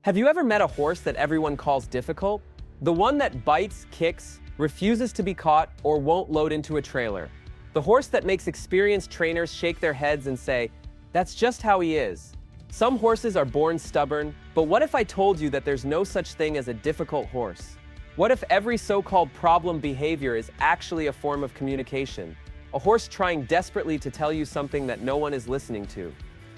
Have you ever met a horse that everyone calls difficult? The one that bites, kicks, refuses to be caught, or won't load into a trailer. The horse that makes experienced trainers shake their heads and say, "That's just how he is." Some horses are born stubborn, but what if I told you that there's no such thing as a difficult horse? What if every so-called problem behavior is actually a form of communication? A horse trying desperately to tell you something that no one is listening to.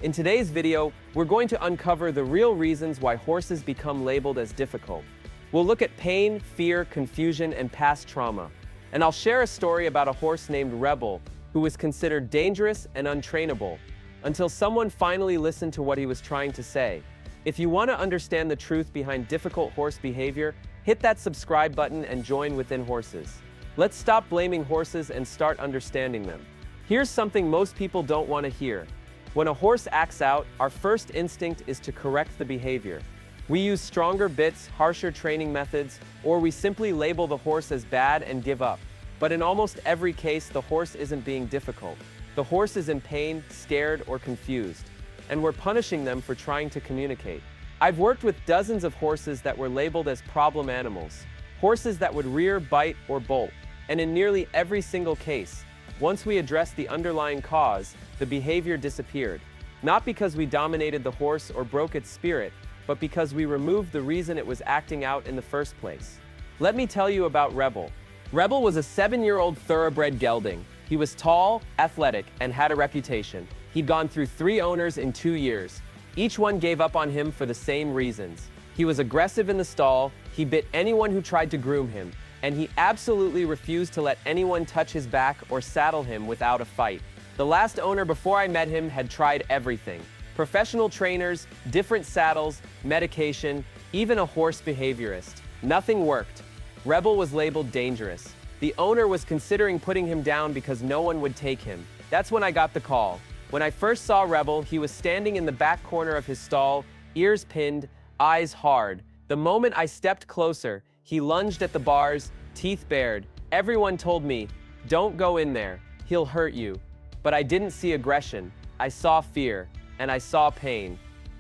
In today's video, we're going to uncover the real reasons why horses become labeled as difficult. We'll look at pain, fear, confusion, and past trauma. And I'll share a story about a horse named Rebel, who was considered dangerous and untrainable, until someone finally listened to what he was trying to say. If you want to understand the truth behind difficult horse behavior, hit that subscribe button and join Within Horses. Let's stop blaming horses and start understanding them. Here's something most people don't want to hear. When a horse acts out, our first instinct is to correct the behavior. We use stronger bits, harsher training methods, or we simply label the horse as bad and give up. But in almost every case, the horse isn't being difficult. The horse is in pain, scared, or confused, and we're punishing them for trying to communicate. I've worked with dozens of horses that were labeled as problem animals, horses that would rear, bite, or bolt, and in nearly every single case, once we addressed the underlying cause, the behavior disappeared. Not because we dominated the horse or broke its spirit, but because we removed the reason it was acting out in the first place. Let me tell you about Rebel. Rebel was a 7-year-old thoroughbred gelding. He was tall, athletic, and had a reputation. He'd gone through 3 owners in 2 years. Each one gave up on him for the same reasons. He was aggressive in the stall, he bit anyone who tried to groom him, and he absolutely refused to let anyone touch his back or saddle him without a fight. The last owner before I met him had tried everything. Professional trainers, different saddles, medication, even a horse behaviorist. Nothing worked. Rebel was labeled dangerous. The owner was considering putting him down because no one would take him. That's when I got the call. When I first saw Rebel, he was standing in the back corner of his stall, ears pinned, eyes hard. The moment I stepped closer, he lunged at the bars, teeth bared. Everyone told me, "Don't go in there, he'll hurt you." But I didn't see aggression. I saw fear, and I saw pain.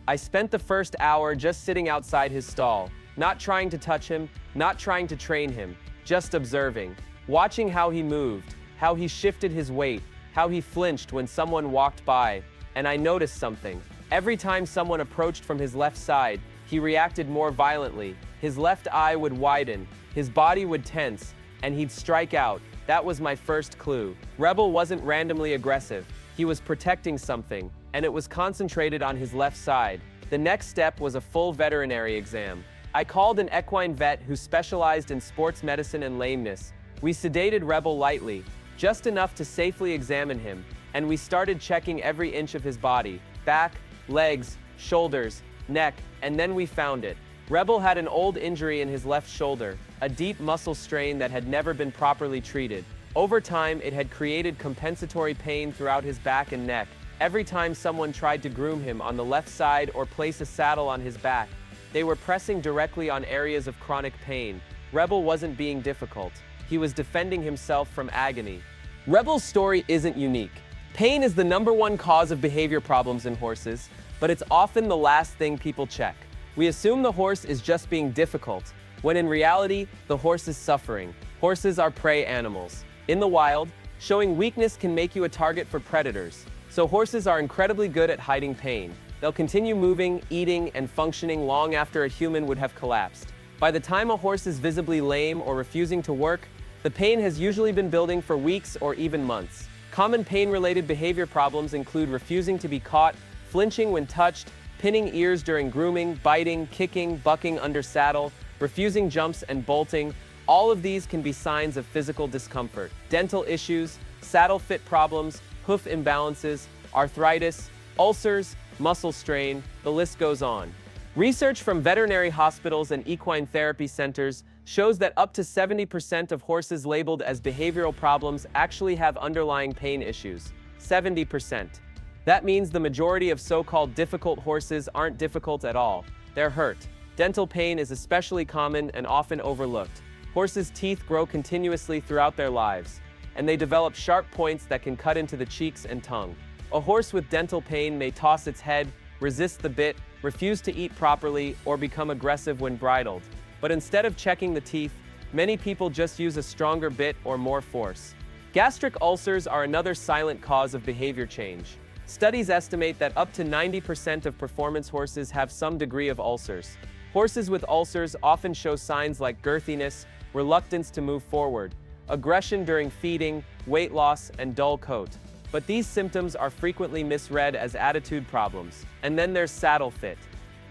I spent the first hour just sitting outside his stall, not trying to touch him, not trying to train him, just observing, watching how he moved, how he shifted his weight, how he flinched when someone walked by. And I noticed something. Every time someone approached from his left side, he reacted more violently. His left eye would widen, his body would tense, and he'd strike out. That was my first clue. Rebel wasn't randomly aggressive. He was protecting something, and it was concentrated on his left side. The next step was a full veterinary exam. I called an equine vet who specialized in sports medicine and lameness. We sedated Rebel lightly, just enough to safely examine him, and we started checking every inch of his body, back, legs, shoulders, neck, and then we found it. Rebel had an old injury in his left shoulder, a deep muscle strain that had never been properly treated. Over time, it had created compensatory pain throughout his back and neck. Every time someone tried to groom him on the left side or place a saddle on his back, they were pressing directly on areas of chronic pain. Rebel wasn't being difficult. He was defending himself from agony. Rebel's story isn't unique. Pain is the #1 cause of behavior problems in horses, but it's often the last thing people check. We assume the horse is just being difficult, when in reality, the horse is suffering. Horses are prey animals. In the wild, showing weakness can make you a target for predators. So horses are incredibly good at hiding pain. They'll continue moving, eating, and functioning long after a human would have collapsed. By the time a horse is visibly lame or refusing to work, the pain has usually been building for weeks or even months. Common pain-related behavior problems include refusing to be caught, flinching when touched, pinning ears during grooming, biting, kicking, bucking under saddle, refusing jumps, and bolting. All of these can be signs of physical discomfort. Dental issues, saddle fit problems, hoof imbalances, arthritis, ulcers, muscle strain, the list goes on. Research from veterinary hospitals and equine therapy centers shows that up to 70% of horses labeled as behavioral problems actually have underlying pain issues. 70%. That means the majority of so-called difficult horses aren't difficult at all. They're hurt. Dental pain is especially common and often overlooked. Horses' teeth grow continuously throughout their lives, and they develop sharp points that can cut into the cheeks and tongue. A horse with dental pain may toss its head, resist the bit, refuse to eat properly, or become aggressive when bridled. But instead of checking the teeth, many people just use a stronger bit or more force. Gastric ulcers are another silent cause of behavior change. Studies estimate that up to 90% of performance horses have some degree of ulcers. Horses with ulcers often show signs like girthiness, reluctance to move forward, aggression during feeding, weight loss, and dull coat. But these symptoms are frequently misread as attitude problems. And then there's saddle fit.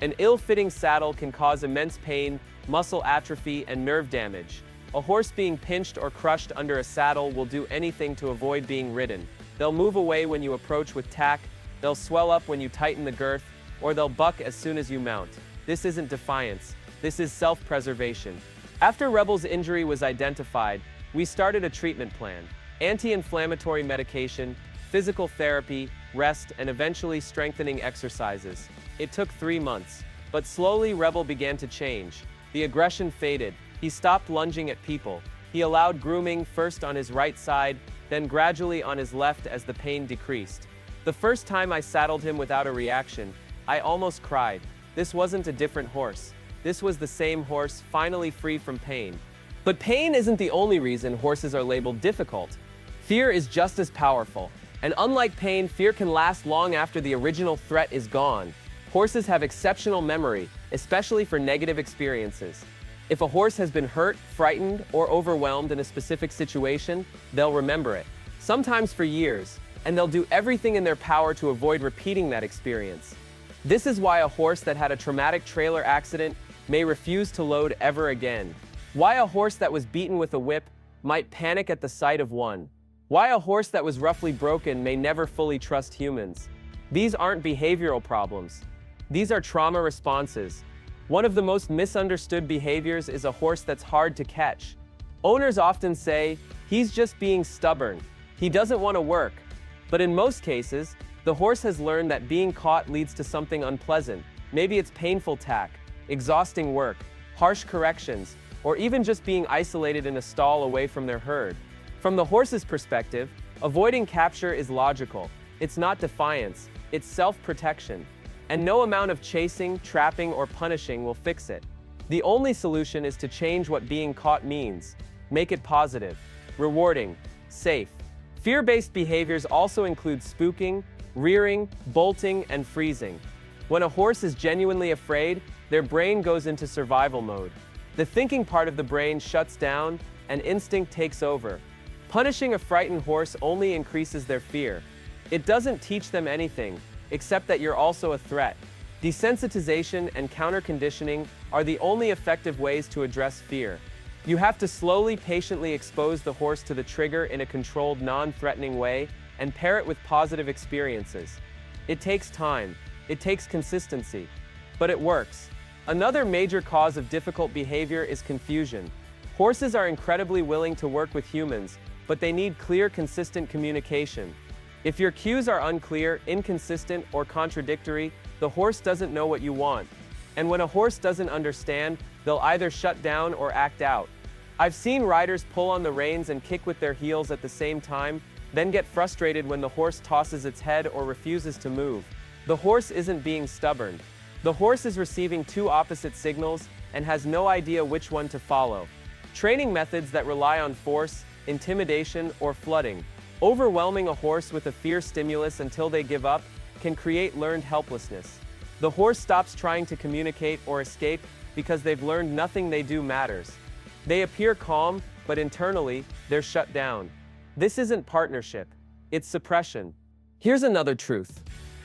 An ill-fitting saddle can cause immense pain, muscle atrophy, and nerve damage. A horse being pinched or crushed under a saddle will do anything to avoid being ridden. They'll move away when you approach with tack, they'll swell up when you tighten the girth, or they'll buck as soon as you mount. This isn't defiance, this is self-preservation. After Rebel's injury was identified, we started a treatment plan: anti-inflammatory medication, physical therapy, rest, and eventually strengthening exercises. It took 3 months, but slowly Rebel began to change. The aggression faded. He stopped lunging at people. He allowed grooming first on his right side, then gradually on his left as the pain decreased. The first time I saddled him without a reaction, I almost cried. This wasn't a different horse. This was the same horse, finally free from pain. But pain isn't the only reason horses are labeled difficult. Fear is just as powerful. And unlike pain, fear can last long after the original threat is gone. Horses have exceptional memory, especially for negative experiences. If a horse has been hurt, frightened, or overwhelmed in a specific situation, they'll remember it, sometimes for years, and they'll do everything in their power to avoid repeating that experience. This is why a horse that had a traumatic trailer accident may refuse to load ever again. Why a horse that was beaten with a whip might panic at the sight of one. Why a horse that was roughly broken may never fully trust humans. These aren't behavioral problems. These are trauma responses. One of the most misunderstood behaviors is a horse that's hard to catch. Owners often say, "He's just being stubborn. He doesn't want to work." But in most cases, the horse has learned that being caught leads to something unpleasant. Maybe it's painful tack, exhausting work, harsh corrections, or even just being isolated in a stall away from their herd. From the horse's perspective, avoiding capture is logical. It's not defiance, it's self-protection. And no amount of chasing, trapping, or punishing will fix it. The only solution is to change what being caught means. Make it positive, rewarding, safe. Fear-based behaviors also include spooking, rearing, bolting, and freezing. When a horse is genuinely afraid, their brain goes into survival mode. The thinking part of the brain shuts down, and instinct takes over. Punishing a frightened horse only increases their fear. It doesn't teach them anything, except that you're also a threat. Desensitization and counter-conditioning are the only effective ways to address fear. You have to slowly, patiently expose the horse to the trigger in a controlled, non-threatening way and pair it with positive experiences. It takes time. It takes consistency. But it works. Another major cause of difficult behavior is confusion. Horses are incredibly willing to work with humans, but they need clear, consistent communication. If your cues are unclear, inconsistent, or contradictory, the horse doesn't know what you want. And when a horse doesn't understand, they'll either shut down or act out. I've seen riders pull on the reins and kick with their heels at the same time, then get frustrated when the horse tosses its head or refuses to move. The horse isn't being stubborn. The horse is receiving two opposite signals and has no idea which one to follow. Training methods that rely on force, intimidation, or flooding, overwhelming a horse with a fear stimulus until they give up, can create learned helplessness. The horse stops trying to communicate or escape because they've learned nothing they do matters. They appear calm, but internally, they're shut down. This isn't partnership, it's suppression. Here's another truth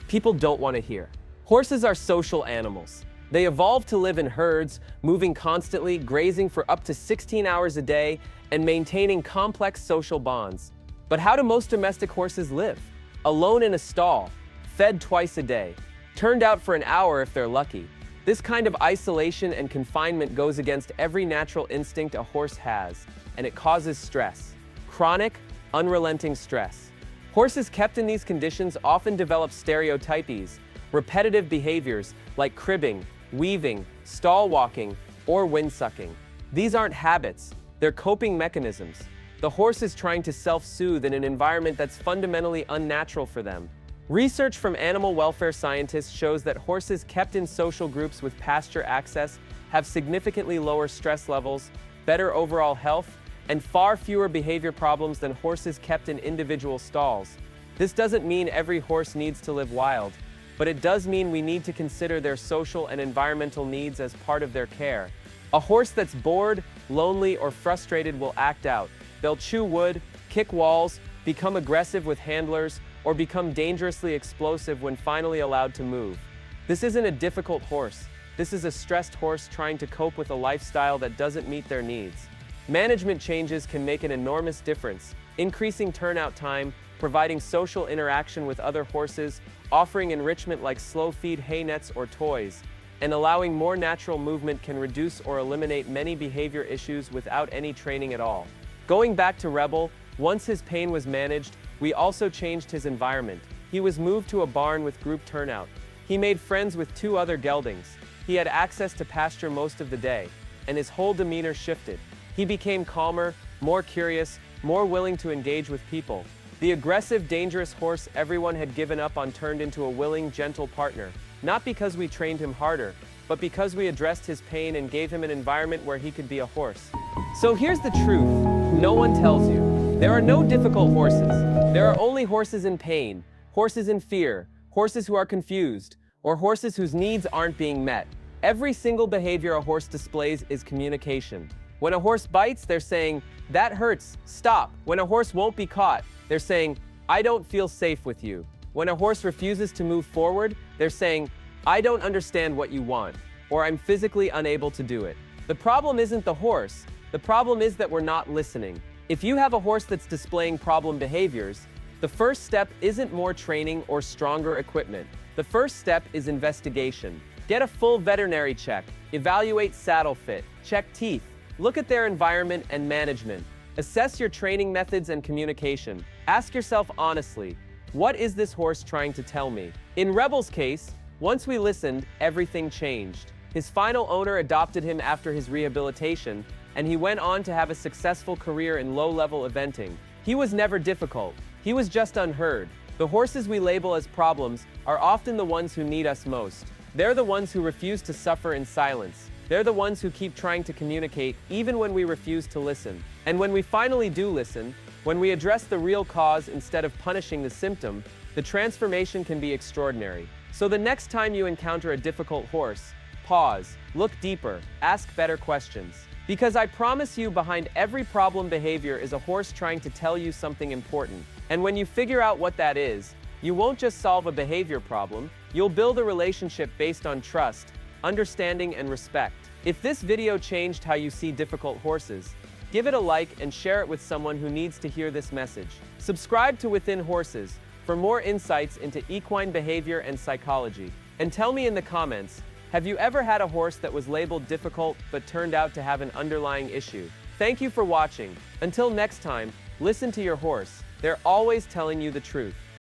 people don't want to hear. Horses are social animals. They evolved to live in herds, moving constantly, grazing for up to 16 hours a day, and maintaining complex social bonds. But how do most domestic horses live? Alone in a stall, fed twice a day, turned out for an hour if they're lucky. This kind of isolation and confinement goes against every natural instinct a horse has, and it causes stress. Chronic, unrelenting stress. Horses kept in these conditions often develop stereotypies, repetitive behaviors like cribbing, weaving, stall walking, or windsucking. These aren't habits, they're coping mechanisms. The horse is trying to self-soothe in an environment that's fundamentally unnatural for them. Research from animal welfare scientists shows that horses kept in social groups with pasture access have significantly lower stress levels, better overall health, and far fewer behavior problems than horses kept in individual stalls. This doesn't mean every horse needs to live wild, but it does mean we need to consider their social and environmental needs as part of their care. A horse that's bored, lonely, or frustrated will act out. They'll chew wood, kick walls, become aggressive with handlers, or become dangerously explosive when finally allowed to move. This isn't a difficult horse. This is a stressed horse trying to cope with a lifestyle that doesn't meet their needs. Management changes can make an enormous difference, increasing turnout time, providing social interaction with other horses, offering enrichment like slow feed hay nets or toys, and allowing more natural movement can reduce or eliminate many behavior issues without any training at all. Going back to Rebel, once his pain was managed, we also changed his environment. He was moved to a barn with group turnout. He made friends with 2 other geldings. He had access to pasture most of the day, and his whole demeanor shifted. He became calmer, more curious, more willing to engage with people. The aggressive, dangerous horse everyone had given up on turned into a willing, gentle partner, not because we trained him harder, but because we addressed his pain and gave him an environment where he could be a horse. So here's the truth no one tells you. There are no difficult horses. There are only horses in pain, horses in fear, horses who are confused, or horses whose needs aren't being met. Every single behavior a horse displays is communication. When a horse bites, they're saying, "That hurts, stop." When a horse won't be caught, they're saying, "I don't feel safe with you." When a horse refuses to move forward, they're saying, "I don't understand what you want," or "I'm physically unable to do it." The problem isn't the horse. The problem is that we're not listening. If you have a horse that's displaying problem behaviors, the first step isn't more training or stronger equipment. The first step is investigation. Get a full veterinary check. Evaluate saddle fit. Check teeth. Look at their environment and management. Assess your training methods and communication. Ask yourself honestly, what is this horse trying to tell me? In Rebel's case, once we listened, everything changed. His final owner adopted him after his rehabilitation, and he went on to have a successful career in low-level eventing. He was never difficult. He was just unheard. The horses we label as problems are often the ones who need us most. They're the ones who refuse to suffer in silence. They're the ones who keep trying to communicate even when we refuse to listen. And when we finally do listen, when we address the real cause instead of punishing the symptom, the transformation can be extraordinary. So the next time you encounter a difficult horse, pause, look deeper, ask better questions. Because I promise you, behind every problem behavior is a horse trying to tell you something important. And when you figure out what that is, you won't just solve a behavior problem, you'll build a relationship based on trust, understanding, and respect. If this video changed how you see difficult horses, give it a like and share it with someone who needs to hear this message. Subscribe to Within Horses for more insights into equine behavior and psychology. And tell me in the comments, have you ever had a horse that was labeled difficult but turned out to have an underlying issue? Thank you for watching. Until next time, listen to your horse. They're always telling you the truth.